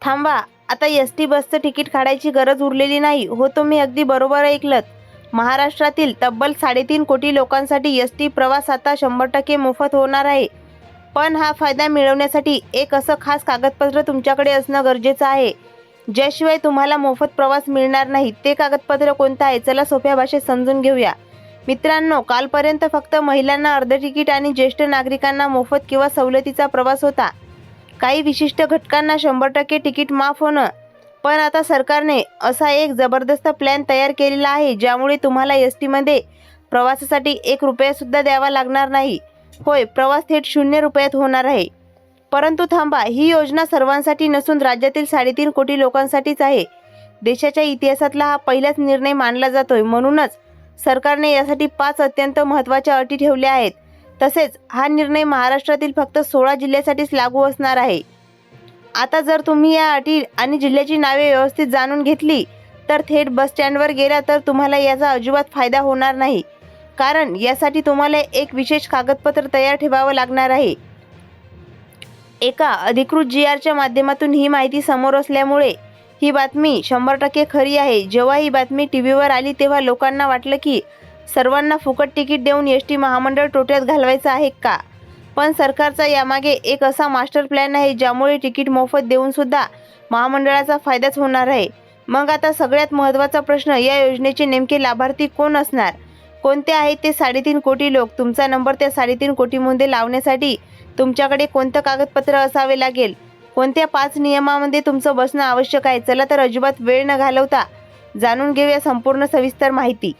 थांबा, आता एस.टी बसचं तिकीट काढायची गरज उरलेली नाही. हो, तुम्ही अगदी बरोबर ऐकलत. महाराष्ट्रातील तब्बल 3.5 कोटी लोकांसाठी एस.टी प्रवास आता 100% मोफत होणार आहे. पण हा फायदा मिळवण्यासाठी एक असं खास कागदपत्र तुमच्याकडे असणं गरजेचं आहे, ज्याशिवाय तुम्हाला मोफत प्रवास मिळणार नाही. ते कागदपत्र कोणतं आहे? चला सोप्या भाषेत समजून घेऊया. मित्रांनो, कालपर्यंत फक्त महिलांना अर्ध तिकीट आणि ज्येष्ठ नागरिकांना मोफत किंवा सवलतीचा प्रवास होता. काही विशिष्ट घटकांना 100% तिकीट माफ होणं. पण आता सरकारने असा एक जबरदस्त प्लॅन तयार केलेला आहे, ज्यामुळे तुम्हाला एस.टीमध्ये प्रवासासाठी 1 रुपयासुद्धा द्यावा लागणार नाही. होय, प्रवास थेट 0 रुपयात होणार आहे. परंतु थांबा, ही योजना सर्वांसाठी नसून राज्यातील 3.5 कोटी लोकांसाठीच आहे. देशाच्या इतिहासातला हा पहिलाच निर्णय मानला जातोय. म्हणूनच सरकारने यासाठी 5 अत्यंत महत्त्वाच्या अटी ठेवल्या आहेत. तसेच हा निर्णय महाराष्ट्रातील फक्त 16 जिल्ह्यासाठीच लागू असणार आहे. आता जर तुम्ही या अटी आणि जिल्ह्याची नावे व्यवस्थित जाणून घेतली, तर थेट बस स्टँडवर गेला तर तुम्हाला याचा अजिबात फायदा होणार नाही. कारण यासाठी तुम्हाला एक विशेष कागदपत्र तयार ठेवावं लागणार आहे. एका अधिकृत GRच्या माध्यमातून ही माहिती समोर असल्यामुळे ही बातमी 100% खरी आहे. जेव्हा ही बातमी टीव्हीवर आली तेव्हा लोकांना वाटलं की सर्वांना फुकट तिकीट देऊन एस.टी महामंडळ तोट्यात घालवायचं आहे का? पण सरकारचा यामागे एक असा मास्टर प्लॅन आहे, ज्यामुळे तिकीट मोफत देऊन सुद्धा महामंडळाचा फायदाच होणार आहे. मग आता सगळ्यात महत्त्वाचा प्रश्न, या योजनेचे नेमके लाभार्थी कोण असणार? कोणते आहेत ते 3.5 कोटी लोक? तुमचा नंबर त्या 3.5 कोटीमध्ये लावण्यासाठी तुमच्याकडे कोणतं कागदपत्र असावे लागेल? कोणत्या 5 नियमांमध्ये तुमचं बसणं आवश्यक आहे? चला तर अजिबात वेळ न घालवता जाणून घेऊया संपूर्ण सविस्तर माहिती.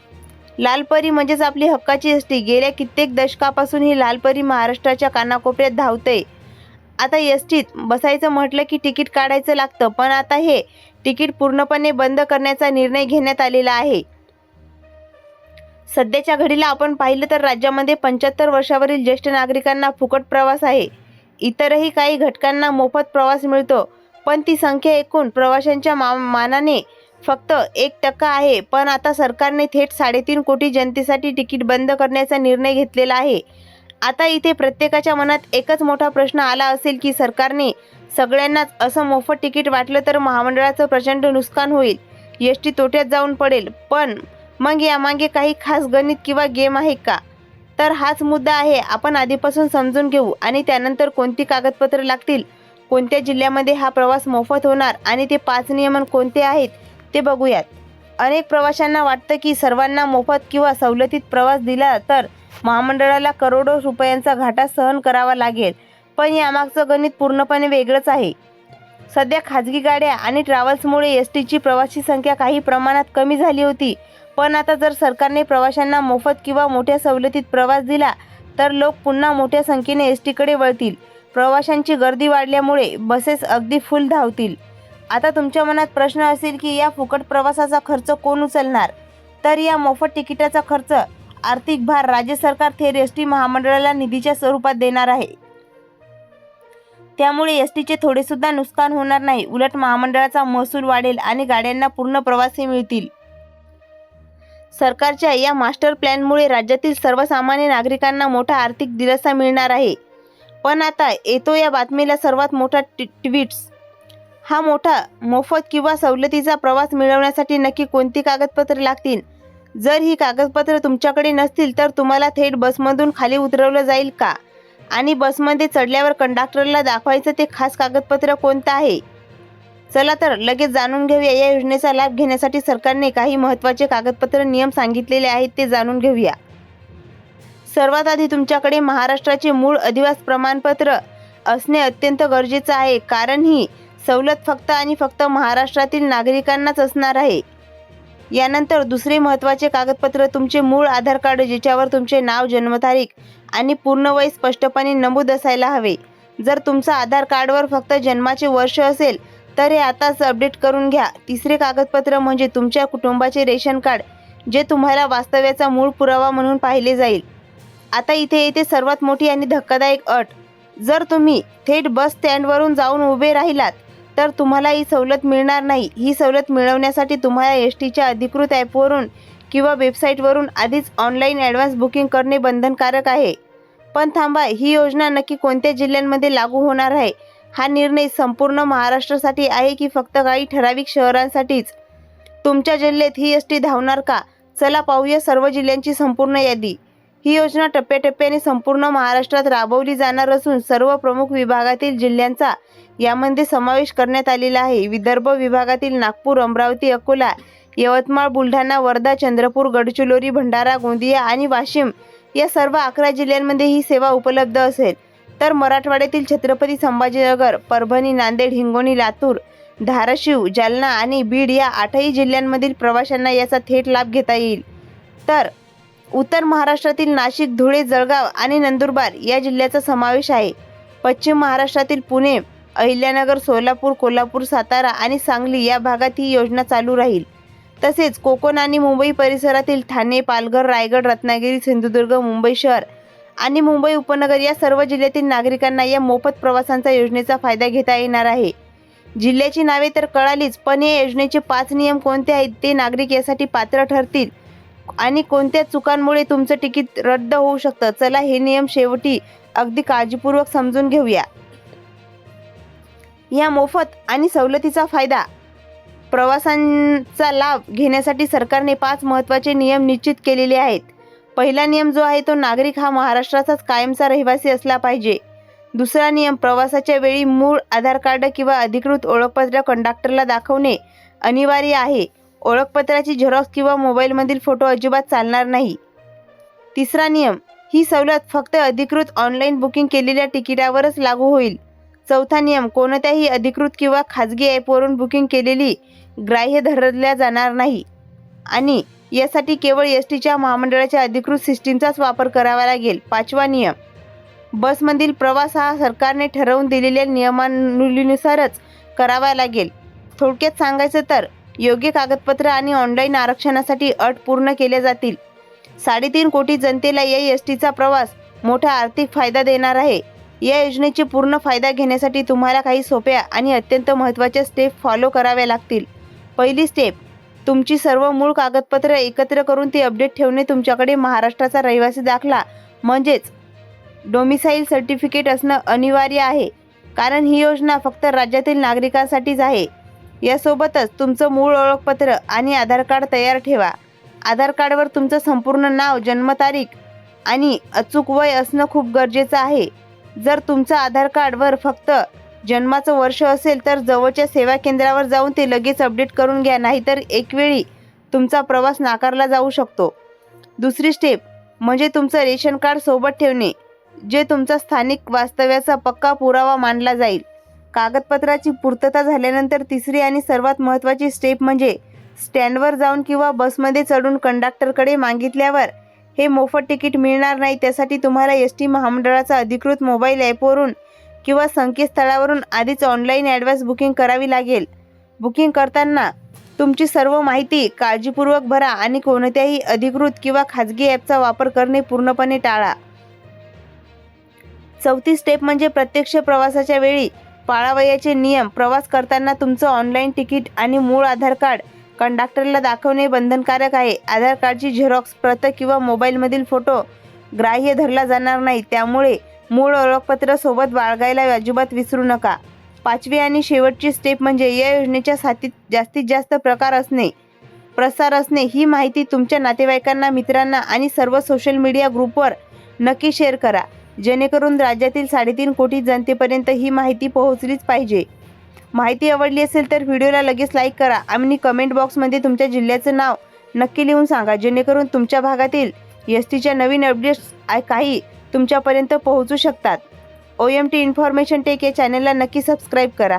लालपरी म्हणजेच आपली हक्काची एस.टी. गेल्या कित्येक दशकापासून ही लालपरी महाराष्ट्राच्या कानाकोपऱ्यात धावते. आता एस.टीत बसायचं म्हटलं की तिकीट काढायचं लागतं. पण आता हे तिकीट पूर्णपणे बंद करण्याचा निर्णय घेण्यात आलेला आहे. सध्याच्या घडीला आपण पाहिलं तर राज्यामध्ये 75 वर्षावरील ज्येष्ठ नागरिकांना फुकट प्रवास आहे. इतरही काही घटकांना मोफत प्रवास मिळतो. पण ती संख्या एकूण प्रवाशांच्या मानाने फक्त 1% आहे. पण आता सरकारने थेट 3.5 कोटी जनतेसाठी तिकीट बंद करण्याचा निर्णय घेतलेला आहे. आता इथे प्रत्येकाच्या मनात एकच मोठा प्रश्न आला असेल की सरकारने सगळ्यांनाच असं मोफत तिकीट वाटलं तर महामंडळाचं प्रचंड नुकसान होईल, एस.टी तोट्यात जाऊन पडेल. पण मग यामागे काही खास गणित किंवा गेम आहे का? तर हाच मुद्दा आहे. आपण आधीपासून समजून घेऊ आणि त्यानंतर कोणती कागदपत्र लागतील, कोणत्या जिल्ह्यामध्ये हा प्रवास मोफत होणार आणि ते 5 नियम कोणते आहेत ते बघूयात. अनेक प्रवाशांना वाटतं की सर्वांना मोफत किंवा सवलतीत प्रवास दिला तर महामंडळाला करोडो रुपयांचा घाटा सहन करावा लागेल. पण यामागचं गणित पूर्णपणे वेगळंच आहे. सध्या खाजगी गाड्या आणि ट्रॅव्हल्समुळे एस.टीची प्रवासी संख्या काही प्रमाणात कमी झाली होती. पण आता जर सरकारने प्रवाशांना मोफत किंवा मोठ्या सवलतीत प्रवास दिला तर लोक पुन्हा मोठ्या संख्येने एस.टीकडे वळतील. प्रवाशांची गर्दी वाढल्यामुळे बसेस अगदी फुल धावतील. आता तुमच्या मनात प्रश्न असेल की या फुकट प्रवासाचा खर्च कोण उचलणार? तर या मोफत तिकिटाचा खर्च, आर्थिक भार राज्य सरकार थेट एस.टी महामंडळाला निधीच्या स्वरूपात देणार आहे. त्यामुळे एस.टीचे थोडेसुद्धा नुकसान होणार नाही. उलट महामंडळाचा महसूल वाढेल आणि गाड्यांना पूर्ण प्रवासी मिळतील. सरकारच्या या मास्टर प्लॅनमुळे राज्यातील सर्वसामान्य नागरिकांना मोठा आर्थिक दिलासा मिळणार आहे. पण आता येतो या बातमीला सर्वात मोठा ट्विस्ट. हा मोठा मोफत किंवा सवलतीचा प्रवास मिळवण्यासाठी नक्की कोणती कागदपत्रे लागतील? जर ही कागदपत्रे तुमच्याकडे नसतील तर तुम्हाला थेट बसमधून खाली उतरवलं जाईल का? आणि बसमध्ये चढल्यावर कंडक्टरला दाखवायचं ते खास कागदपत्र कोणतं आहे? चला तर लगेच जाणून घेऊया. या योजनेचा लाभ घेण्यासाठी सरकारने काही महत्त्वाचे कागदपत्र नियम सांगितलेले आहेत ते जाणून घेऊया. सर्वात आधी तुमच्याकडे महाराष्ट्राचे मूळ अधिवास प्रमाणपत्र असणे अत्यंत गरजेचं आहे. कारण ही सवलत फक्त आणि फक्त महाराष्ट्रातील नागरिकांनाच असणार आहे. यानंतर दुसरे महत्त्वाचे कागदपत्र तुमचे मूळ आधार कार्ड, ज्याच्यावर तुमचे नाव, जन्मतारीख आणि पूर्ण वय स्पष्टपणे नमूद असायला हवे. जर तुमचा आधार कार्डवर फक्त जन्माचे वर्ष असेल तर हे आताच अपडेट करून घ्या. तिसरे कागदपत्र म्हणजे तुमच्या कुटुंबाचे रेशन कार्ड, जे तुम्हाला वास्तव्याचा मूळ पुरावा म्हणून पाहिले जाईल. आता इथे येते सर्वात मोठी आणि धक्कादायक अट. जर तुम्ही थेट बस स्टँडवरून जाऊन उभे राहिलात तर तुम्हाला ही सवलत मिळणार नाही. ही सवलत मिळवण्यासाठी तुम्हाला एस.टीच्या अधिकृत ॲपवरून किंवा वेबसाईटवरून आधीच ऑनलाईन ॲडव्हान्स बुकिंग करणे बंधनकारक आहे. पण थांबा, ही योजना नक्की कोणत्या जिल्ह्यांमध्ये लागू होणार आहे हा निर्णय संपूर्ण महाराष्ट्रासाठी आहे की फक्त काही ठराविक शहरांसाठीच? तुमच्या जिल्ह्यात ही एस टी धावणार का? चला पाहूया सर्व जिल्ह्यांची संपूर्ण यादी. ही योजना टप्प्याटप्प्याने संपूर्ण महाराष्ट्रात राबवली जाणार असून सर्व प्रमुख विभागातील जिल्ह्यांचा यामध्ये समावेश करण्यात आलेला आहे. विदर्भ विभागातील नागपूर, अमरावती, अकोला, यवतमाळ, बुलढाणा, वर्धा, चंद्रपूर, गडचिरोली, भंडारा, गोंदिया आणि वाशिम या सर्व 11 जिल्ह्यांमध्ये ही सेवा उपलब्ध असेल. तर मराठवाड्यातील छत्रपती संभाजीनगर, परभणी, नांदेड, हिंगोली, लातूर, धाराशिव, जालना आणि बीड या 8ही जिल्ह्यांमधील प्रवाशांना याचा थेट लाभ घेता येईल. तर उत्तर महाराष्ट्रातील नाशिक, धुळे, जळगाव आणि नंदुरबार या जिल्ह्याचा समावेश आहे. पश्चिम महाराष्ट्रातील पुणे, अहिल्यानगर, सोलापूर, कोल्हापूर, सातारा आणि सांगली या भागात ही योजना चालू राहील. तसेच कोकण आणि मुंबई परिसरातील ठाणे, पालघर, रायगड, रत्नागिरी, सिंधुदुर्ग, मुंबई शहर आणि मुंबई उपनगर या सर्व जिल्ह्यातील नागरिकांना या मोफत प्रवासांचा योजनेचा फायदा घेता येणार आहे. जिल्ह्याची नावे तर कळालीच, पण या योजनेचे 5 नियम कोणते आहेत, ते नागरिक यासाठी पात्र ठरतील आणि कोणत्या चुकांमुळे तुमचं तिकीट रद्द होऊ शकतं. चला हे नियम शेवटी अगदी काळजीपूर्वक समजून घेऊया. या मोफत आणि सवलतीचा फायदा प्रवासांचा लाभ घेण्यासाठी सरकारने 5 महत्त्वाचे नियम निश्चित केलेले आहेत. पहिला नियम जो आहे तो नागरिक हा महाराष्ट्राचाच कायमचा रहिवासी असला पाहिजे. दुसरा नियम, प्रवासाच्या वेळी मूळ आधार कार्ड किंवा अधिकृत ओळखपत्र कंडक्टरला दाखवणे अनिवार्य आहे. ओळखपत्राची झेरॉक्स किंवा मोबाईलमधील फोटो अजिबात चालणार नाही. तिसरा नियम, ही सवलत फक्त अधिकृत ऑनलाईन बुकिंग केलेल्या तिकिटावरच लागू होईल. चौथा नियम, कोणत्याही अधिकृत किंवा खाजगी ॲपवरून बुकिंग केलेली ग्राह्य धरल्या जाणार नाही आणि यासाठी केवळ एस टीच्या महामंडळाच्या अधिकृत सिस्टीमचाच वापर करावा लागेल. पाचवा नियम, बसमधील प्रवास हा सरकारने ठरवून दिलेल्या नियमावलीनुसारच करावा लागेल. थोडक्यात सांगायचं तर योग्य कागदपत्र आणि ऑनलाईन आरक्षणासाठी अट पूर्ण केल्या जातील. 3.5 कोटी जनतेला या एस टीचा प्रवास मोठा आर्थिक फायदा देणार आहे. या योजनेचे पूर्ण फायदा घेण्यासाठी तुम्हाला काही सोप्या आणि अत्यंत महत्त्वाच्या स्टेप फॉलो कराव्या लागतील. पहिली स्टेप, तुमची सर्व मूळ कागदपत्र एकत्र करून ती अपडेट ठेवणे. तुमच्याकडे महाराष्ट्राचा रहिवासी दाखला म्हणजेच डोमिसाईल सर्टिफिकेट असणं अनिवार्य आहे, कारण ही योजना फक्त राज्यातील नागरिकांसाठीच आहे. यासोबतच तुमचं मूळ ओळखपत्र आणि आधार कार्ड तयार ठेवा. आधार कार्डवर तुमचं संपूर्ण नाव, जन्मतारीख आणि अचूक वय असणं खूप गरजेचं आहे. जर तुमचं आधार कार्डवर फक्त जन्माचं वर्ष असेल तर जवळच्या सेवा केंद्रावर जाऊन ते लगेच अपडेट करून घ्या, नाहीतर एकवेळी तुमचा प्रवास नाकारला जाऊ शकतो. दुसरी स्टेप म्हणजे तुमचं रेशन कार्ड सोबत ठेवणे, जे तुमचा स्थानिक वास्तव्याचा पक्का पुरावा मानला जाईल. कागदपत्राची पूर्तता झाल्यानंतर तिसरी आणि सर्वात महत्त्वाची स्टेप म्हणजे स्टँडवर जाऊन किंवा बसमध्ये चढून कंडक्टरकडे मागितल्यावर हे मोफत तिकीट मिळणार नाही. त्यासाठी तुम्हाला एस टी महामंडळाचा अधिकृत मोबाईल ॲपवरून किंवा संकेतस्थळावरून आधीच ऑनलाईन ॲडव्हान्स बुकिंग करावी लागेल. बुकिंग करताना तुमची सर्व माहिती काळजीपूर्वक भरा आणि कोणत्याही अधिकृत किंवा खाजगी ॲपचा वापर करणे पूर्णपणे टाळा. चौथी स्टेप म्हणजे प्रत्यक्ष प्रवासाच्या वेळी पाळावयाचे नियम. प्रवास करताना तुमचं ऑनलाईन तिकीट आणि मूळ आधार कार्ड कंडक्टरला दाखवणे बंधनकारक आहे. आधार कार्डची झेरॉक्स प्रत किंवा मोबाईलमधील फोटो ग्राह्य धरला जाणार नाही, त्यामुळे मूळ ओळखपत्र सोबत बाळगायला अजिबात विसरू नका. पाचवी आणि शेवटची स्टेप म्हणजे या योजनेच्या साथीत जास्तीत जास्त प्रसार असणे. ही माहिती तुमच्या नातेवाईकांना, मित्रांना आणि सर्व सोशल मीडिया ग्रुपवर नक्की शेअर करा, जेणेकरून राज्यातील 3.5 कोटी जनतेपर्यंत ही माहिती पोहोचलीच पाहिजे. माहिती आवडली असेल तर व्हिडिओला लगेच लाईक करा आणि कमेंट बॉक्समध्ये तुमच्या जिल्ह्याचं नाव नक्की लिहून सांगा, जेणेकरून तुमच्या भागातील एस टीच्या नवीन अपडेट्स काही तुमच्यापर्यंत पोहोचू शकतात. OMT इन्फॉर्मेशन टेक या चॅनलला नक्की सबस्क्राईब करा.